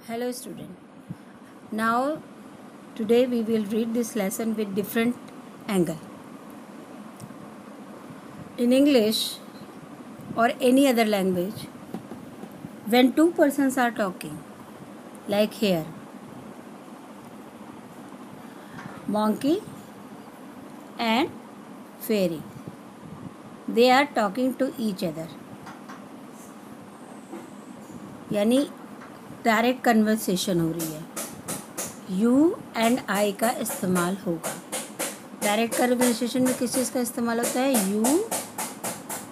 Hello student. Now today we will read this lesson with different angle. In English or any other language, when two persons are talking, like here, monkey and fairy, they are talking to each other. यानी direct conversation हो रही है. You and I का इस्तेमाल होगा. Direct conversation में किस चीज़ का इस्तेमाल होता है? You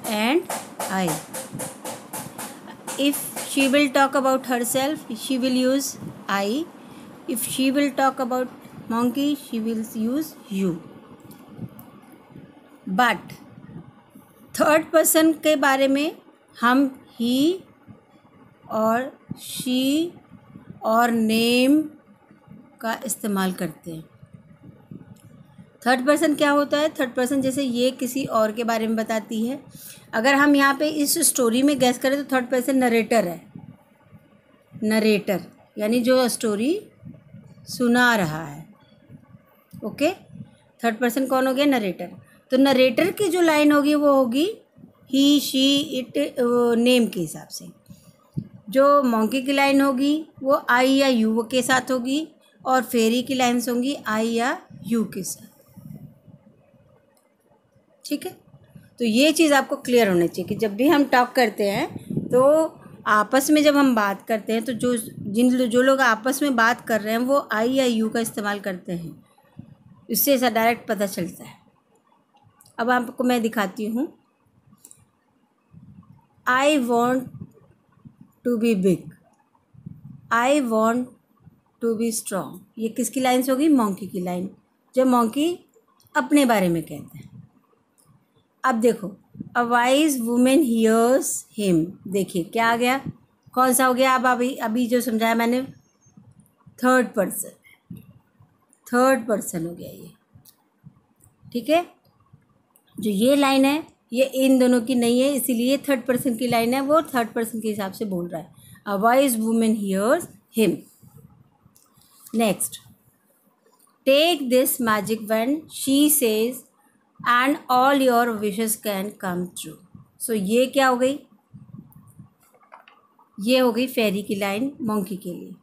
and I. If she will talk about her self, she will use I. If she will talk about monkey, she will use you. But third person के बारे में हम ही और शी और नेम का इस्तेमाल करते हैं. थर्ड पर्सन क्या होता है? थर्ड पर्सन जैसे ये किसी और के बारे में बताती है. अगर हम यहाँ पे इस स्टोरी में गेस करें तो थर्ड पर्सन नरेटर है. नरेटर यानी जो स्टोरी सुना रहा है. ओके, थर्ड पर्सन कौन हो गया? नरेटर. तो नरेटर की जो लाइन होगी वो होगी ही, शी, इट, नेम के हिसाब से. जो मॉन्की की लाइन होगी वो आई या यू के साथ होगी और फेरी की लाइन्स होंगी आई या यू के साथ. ठीक है, तो ये चीज़ आपको क्लियर होनी चाहिए कि जब भी हम टॉक करते हैं तो आपस में जब हम बात करते हैं तो जो लोग आपस में बात कर रहे हैं वो आई या यू का इस्तेमाल करते हैं. इससे ऐसा डायरेक्ट पता चलता है. अब आपको मैं दिखाती हूँ. I want to be big, I want to be strong. ये किसकी लाइन्स होगी? मॉन्की की लाइन, जब मॉन्की अपने बारे में कहते हैं. अब देखो, a wise women hears him. देखिए क्या आ गया, कौन सा हो गया? अब अभी जो समझाया मैंने, थर्ड पर्सन. थर्ड पर्सन हो गया ये. ठीक है, जो ये लाइन है ये इन दोनों की नहीं है, इसीलिए थर्ड पर्सन की लाइन है. वो थर्ड पर्सन के हिसाब से बोल रहा है. A wise women hears him. Next, take this magic wand, she says, and all your wishes can come true. So ये क्या हो गई? ये हो गई फेरी की लाइन मॉन्की के लिए.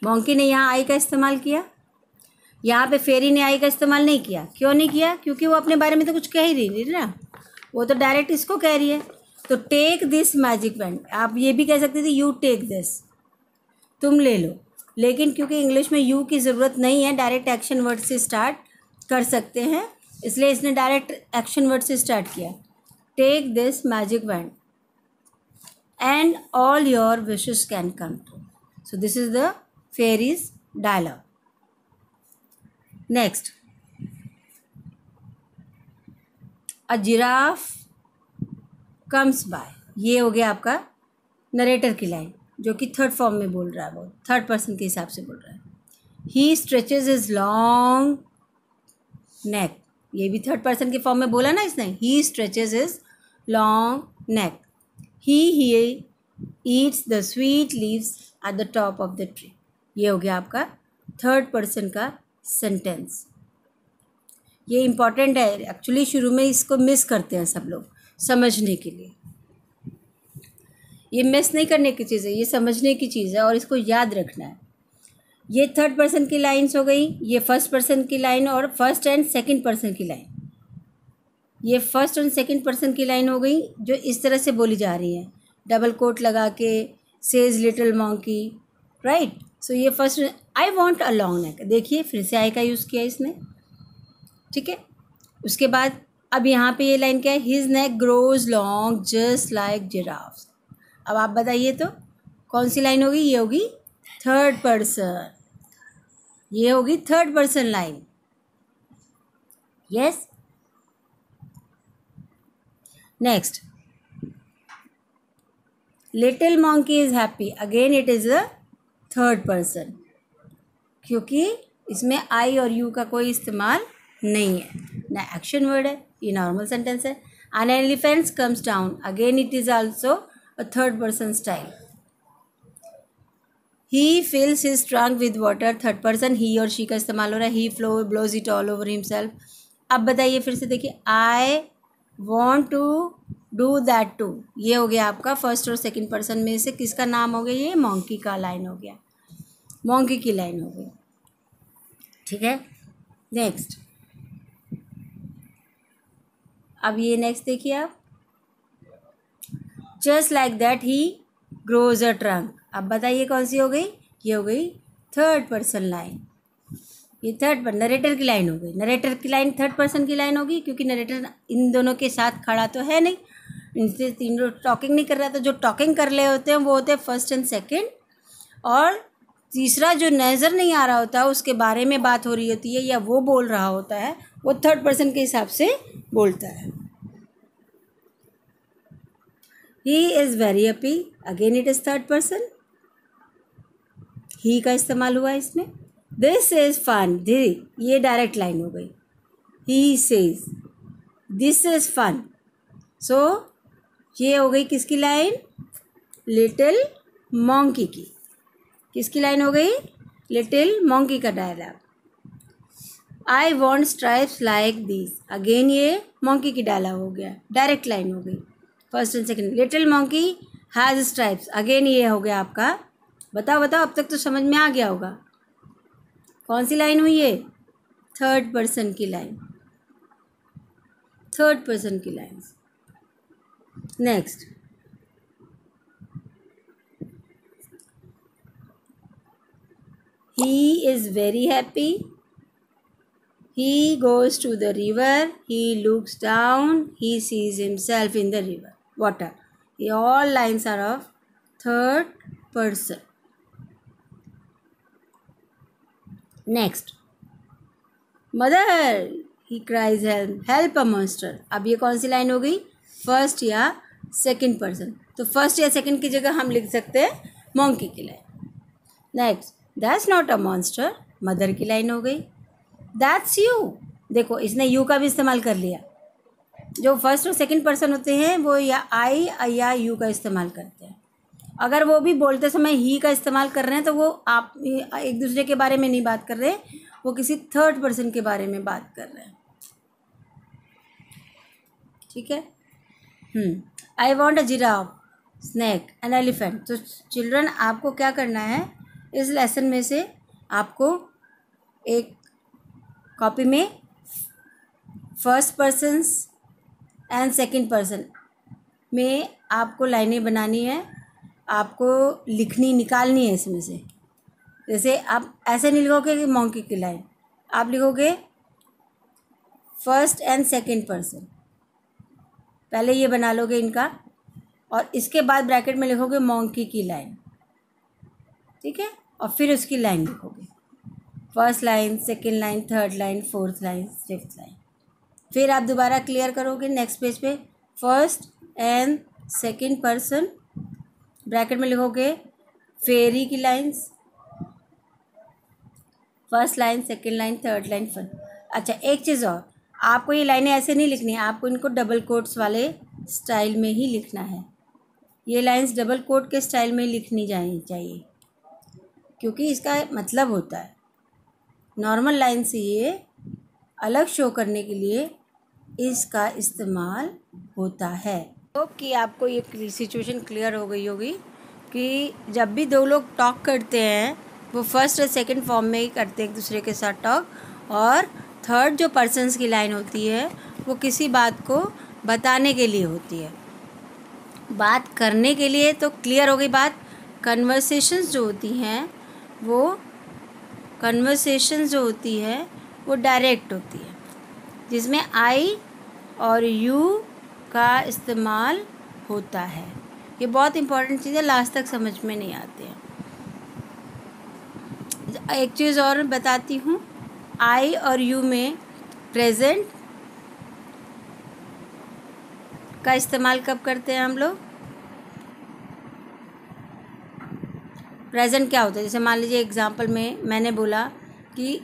मॉन्की ने यहाँ आई का इस्तेमाल किया, यहाँ पे फेरी ने आई का इस्तेमाल नहीं किया. क्यों नहीं किया? क्योंकि वो अपने बारे में तो कुछ कह ही रही ना, वो तो डायरेक्ट इसको कह रही है. तो टेक दिस मैजिक वैन, आप ये भी कह सकते थे यू टेक दिस, तुम ले लो. लेकिन क्योंकि इंग्लिश में यू की ज़रूरत नहीं है, डायरेक्ट एक्शन वर्ड से स्टार्ट कर सकते हैं, इसलिए इसने डायरेक्ट एक्शन वर्ड से स्टार्ट किया. Take this magic wand and all your wishes can come true. So this is the fairy's dialogue. Next, a giraffe comes by. ये हो गया आपका नरेटर की लाइन, जो कि थर्ड फॉर्म में बोल रहा है, वो थर्ड पर्सन के हिसाब से बोल रहा है. ही स्ट्रेचेज हिज लॉन्ग नेक. ये भी थर्ड पर्सन के फॉर्म में बोला ना इसने. He stretches his long neck. He eats the sweet leaves at the top of the tree. ये हो गया आपका थर्ड पर्सन का सेंटेंस. ये इम्पॉर्टेंट है एक्चुअली. शुरू में इसको मिस करते हैं सब लोग समझने के लिए. ये मिस नहीं करने की चीज़ है, ये समझने की चीज़ है और इसको याद रखना है. ये थर्ड पर्सन की लाइन्स हो गई, ये फर्स्ट पर्सन की लाइन और फर्स्ट एंड सेकंड पर्सन की लाइन. ये फर्स्ट एंड सेकंड पर्सन की लाइन हो गई जो इस तरह से बोली जा रही है, डबल कोट लगा के, सेज लिटिल मॉन्की, राइट. सो ये first, I want a long neck. देखिए फिर से आई का यूज़ किया इसने. ठीक है, उसके बाद अब यहाँ पे ये लाइन क्या है? His neck grows long just like giraffes. अब आप बताइए तो कौन सी लाइन होगी? ये होगी थर्ड पर्सन. ये होगी third person line. Yes. Next, little monkey is happy. Again it is a third person, क्योंकि इसमें आई और यू का कोई इस्तेमाल नहीं है, ना एक्शन वर्ड है, ये नॉर्मल सेंटेंस है. An elephant comes down. Again it is also a third person style. He fills his trunk with water, third person he और शी का इस्तेमाल हो रहा है। He flow blows it all over himself. अब बताइए फिर से देखिए, I want to do that too, ये हो गया आपका फर्स्ट और सेकंड पर्सन में से किसका नाम हो गया, ये मॉन्की का लाइन हो गया, मॉन्की की लाइन हो गई। ठीक है, नेक्स्ट। अब ये नेक्स्ट देखिए आप, just like that he grows a trunk. अब बताइए कौन सी हो गई, ये हो गई थर्ड पर्सन लाइन, ये थर्ड पर नरेटर की लाइन हो गई। नरेटर की लाइन थर्ड पर्सन की लाइन होगी क्योंकि नरेटर इन दोनों के साथ खड़ा तो है नहीं, इनसे तीनों टॉकिंग नहीं कर रहा, तो जो टॉकिंग कर रहे होते हैं वो होते हैं फर्स्ट एंड सेकंड, और तीसरा जो नज़र नहीं आ रहा होता उसके बारे में बात हो रही होती है या वो बोल रहा होता है, वो थर्ड पर्सन के हिसाब से बोलता है। He is very happy, again it is third person, he का इस्तेमाल हुआ इसमें। दिस इज़ फन, ये डायरेक्ट लाइन हो गई। He says this is fun, so ये हो गई किसकी लाइन, लिटिल मॉन्की की। किसकी लाइन हो गई, लिटिल मॉन्की का dialogue. I want stripes like this, again ये मॉन्की की डायलॉग हो गया, डायरेक्ट लाइन हो गई first and second. Little monkey has stripes, again ये हो गया आपका, बताओ बताओ, अब तक तो समझ में आ गया होगा कौन सी लाइन हुई है, थर्ड पर्सन की लाइन, थर्ड पर्सन की line. Next, he is very happy, he goes to the river, he looks down, he sees himself in the river water. All lines are of third person. Next, mother, he cries help a monster. अब ये कौन सी line हो गई, first या second person, तो first या second की जगह हम लिख सकते हैं मॉन्की की line. Next, that's not a monster, mother की लाइन हो गई। दैट्स यू, देखो इसने यू का भी इस्तेमाल कर लिया, जो फर्स्ट और सेकंड पर्सन होते हैं वो या आई या यू का इस्तेमाल करते हैं। अगर वो भी बोलते समय ही का इस्तेमाल कर रहे हैं तो वो आप एक दूसरे के बारे में नहीं बात कर रहे, वो किसी थर्ड पर्सन के बारे में बात कर रहे हैं। ठीक है, I want a giraffe, snake, an elephant. तो चिल्ड्रन आपको क्या करना है, इस लेसन में से आपको एक कॉपी में first persons and second person में आपको लाइनें बनानी है, आपको लिखनी निकालनी है इसमें से। जैसे आप ऐसे नहीं लिखोगे कि मॉन्की की लाइन, आप लिखोगे फर्स्ट एंड सेकंड पर्सन, पहले ये बना लोगे इनका, और इसके बाद ब्रैकेट में लिखोगे मॉन्की की लाइन। ठीक है, और फिर उसकी लाइन लिखोगे, first line, second line, third line, fourth line, fifth line. फिर आप दोबारा क्लियर करोगे नेक्स्ट पेज पे, first and second person, bracket में लिखोगे फेरी की lines, first line, second line, third line, fourth. अच्छा, एक चीज़ और, आपको ये लाइनें ऐसे नहीं लिखनी है, आपको इनको डबल कोट्स वाले स्टाइल में ही लिखना है। ये लाइंस डबल कोट के स्टाइल में लिखनी चाहिए, क्योंकि इसका मतलब होता है नॉर्मल लाइन से ये अलग शो करने के लिए इसका इस्तेमाल होता है। तो कि आपको ये सिचुएशन क्लियर हो गई होगी कि जब भी दो लोग टॉक करते हैं वो फर्स्ट और सेकंड फॉर्म में ही करते हैं एक दूसरे के साथ टॉक, और थर्ड जो पर्सन्स की लाइन होती है वो किसी बात को बताने के लिए होती है, बात करने के लिए। तो क्लियर हो गई बात। कन्वर्सेशंस जो होती हैं वो डायरेक्ट होती है, जिसमें आई और यू का इस्तेमाल होता है। ये बहुत इंपॉर्टेंट चीज़ है, लास्ट तक समझ में नहीं आते हैं। एक चीज़ और बताती हूँ, आई और यू में प्रेजेंट का इस्तेमाल कब करते हैं हम लोग। प्रेजेंट क्या होता है, जैसे मान लीजिए एग्जांपल में मैंने बोला कि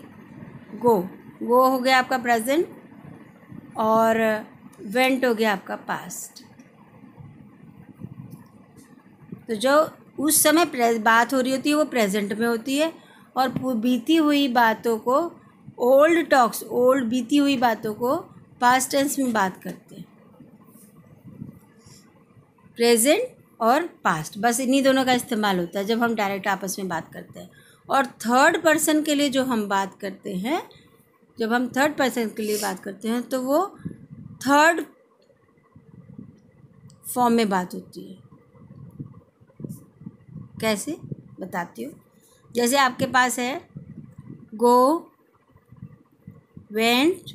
गो हो गया आपका प्रेजेंट, और वेंट हो गया आपका पास्ट। तो जो उस समय बात हो रही होती है वो प्रेजेंट में होती है, और बीती हुई बातों को बीती हुई बातों को पास्ट टेंस में बात करते हैं। प्रेजेंट और पास्ट, बस इन्हीं दोनों का इस्तेमाल होता है जब हम डायरेक्ट आपस में बात करते हैं। और थर्ड पर्सन के लिए जो हम बात करते हैं, जब हम थर्ड पर्सन के लिए बात करते हैं तो वो थर्ड फॉर्म में बात होती है। कैसे बताती हूँ। जैसे आपके पास है गो, वेंट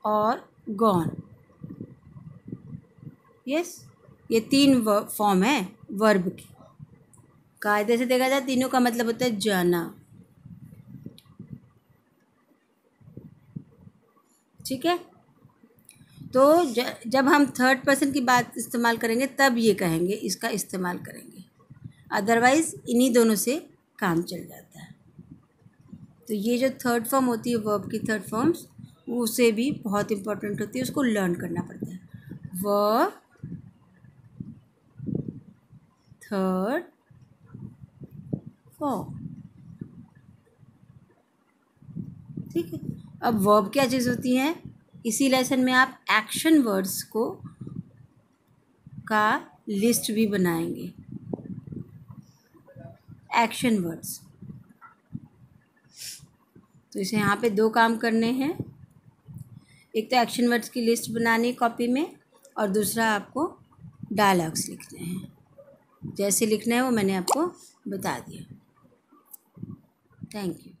और गॉन। यस, ये 3 फॉर्म है वर्ब की। कायदे से देखा जाए तीनों का मतलब होता है जाना। ठीक है, तो जब हम थर्ड पर्सन की बात इस्तेमाल करेंगे तब ये कहेंगे, इसका इस्तेमाल करेंगे, अदरवाइज़ इन्हीं दोनों से काम चल जाता है। तो ये जो थर्ड फॉर्म होती है वर्ब की थर्ड फॉर्म्स, उसे भी बहुत इंपॉर्टेंट होती है, उसको लर्न करना पड़ता है। Verb third form. ठीक है, अब वर्ब क्या चीज़ होती है, इसी लेसन में आप एक्शन वर्ड्स का लिस्ट भी बनाएंगे। एक्शन वर्ड्स, तो इसे यहाँ पे 2 काम करने हैं। एक तो एक्शन वर्ड्स की लिस्ट बनानी कॉपी में, और दूसरा आपको डायलॉग्स लिखने हैं। जैसे लिखना है वो मैंने आपको बता दिया। Thank you.